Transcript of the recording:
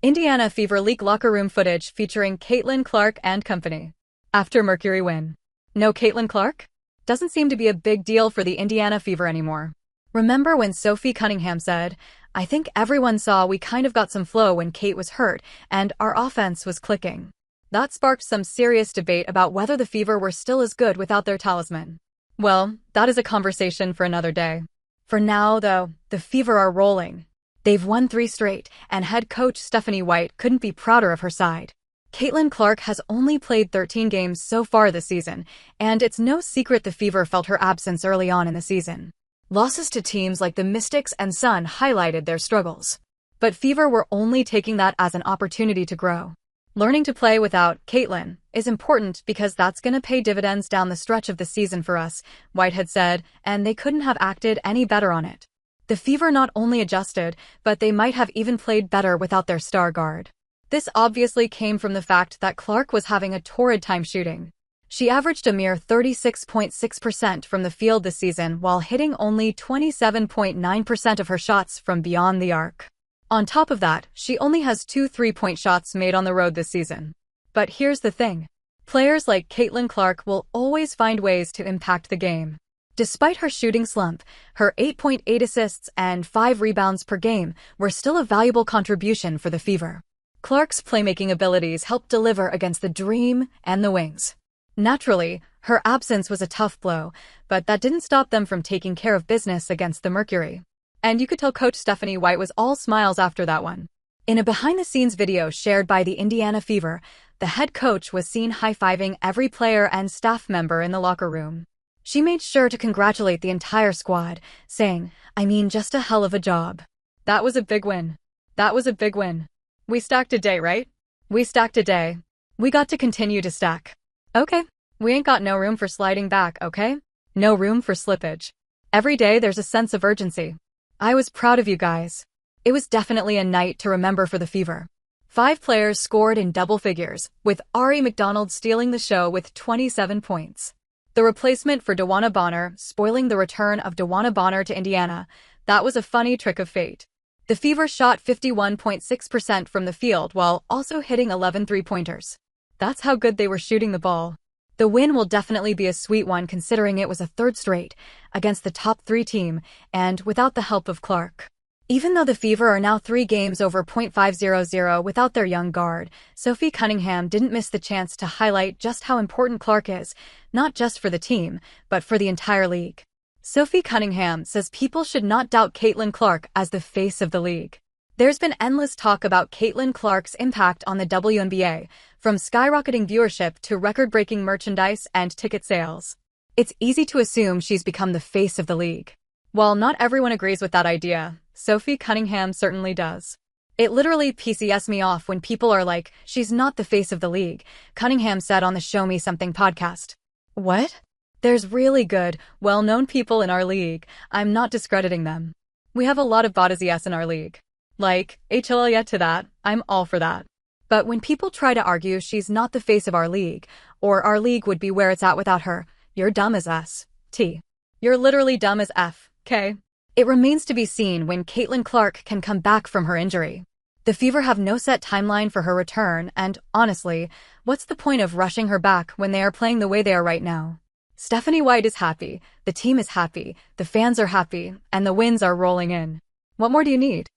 Indiana Fever leak locker room footage featuring Caitlin Clark and company. After Mercury win. No Caitlin Clark? Doesn't seem to be a big deal for the Indiana Fever anymore. Remember when Sophie Cunningham said, "I think everyone saw we kind of got some flow when Kate was hurt and our offense was clicking." That sparked some serious debate about whether the Fever were still as good without their talisman. Well, that is a conversation for another day. For now, though, the Fever are rolling. They've won 3 straight, and head coach Stephanie White couldn't be prouder of her side. Caitlin Clark has only played 13 games so far this season, and it's no secret the Fever felt her absence early on in the season. Losses to teams like the Mystics and Sun highlighted their struggles. But Fever were only taking that as an opportunity to grow. Learning to play without Caitlin is important because that's going to pay dividends down the stretch of the season for us, White had said, and they couldn't have acted any better on it. The Fever not only adjusted, but they might have even played better without their star guard. This obviously came from the fact that Clark was having a torrid time shooting. She averaged a mere 36.6% from the field this season while hitting only 27.9% of her shots from beyond the arc. On top of that, she only has 2 3-point shots made on the road this season. But here's the thing. Players like Caitlin Clark will always find ways to impact the game. Despite her shooting slump, her 8.8 assists and 5 rebounds per game were still a valuable contribution for the Fever. Clark's playmaking abilities helped deliver against the Dream and the Wings. Naturally, her absence was a tough blow, but that didn't stop them from taking care of business against the Mercury. And you could tell Coach Stephanie White was all smiles after that one. In a behind-the-scenes video shared by the Indiana Fever, the head coach was seen high-fiving every player and staff member in the locker room. She made sure to congratulate the entire squad, saying, "I mean, just a hell of a job." That was a big win. That was a big win. We stacked a day, right? We stacked a day. We got to continue to stack. Okay. We ain't got no room for sliding back, okay? No room for slippage. Every day there's a sense of urgency. I was proud of you guys. It was definitely a night to remember for the Fever. 5 players scored in double figures, with Ari McDonald stealing the show with 27 points. The replacement for DeWanna Bonner, spoiling the return of DeWanna Bonner to Indiana, that was a funny trick of fate. The Fever shot 51.6% from the field while also hitting 11 3-pointers. That's how good they were shooting the ball. The win will definitely be a sweet one considering it was a 3rd straight against the top 3 team and without the help of Clark. Even though the Fever are now 3 games over .500 without their young guard, Sophie Cunningham didn't miss the chance to highlight just how important Clark is, not just for the team, but for the entire league. Sophie Cunningham says people should not doubt Caitlin Clark as the face of the league. There's been endless talk about Caitlin Clark's impact on the WNBA, from skyrocketing viewership to record-breaking merchandise and ticket sales. It's easy to assume she's become the face of the league. While not everyone agrees with that idea, Sophie Cunningham certainly does. "It literally pisses me off when people are like, she's not the face of the league," Cunningham said on the Show Me Something podcast. What? There's really good, well-known people in our league. I'm not discrediting them. We have a lot of bodies in our league. Like, HLL to that, I'm all for that. But when people try to argue she's not the face of our league, or our league would be where it's at without her, you're dumb as S. T. You're literally dumb as F. K. It remains to be seen when Caitlin Clark can come back from her injury. The Fever have no set timeline for her return, and honestly, what's the point of rushing her back when they are playing the way they are right now? Stephanie White is happy, the team is happy, the fans are happy, and the wins are rolling in. What more do you need?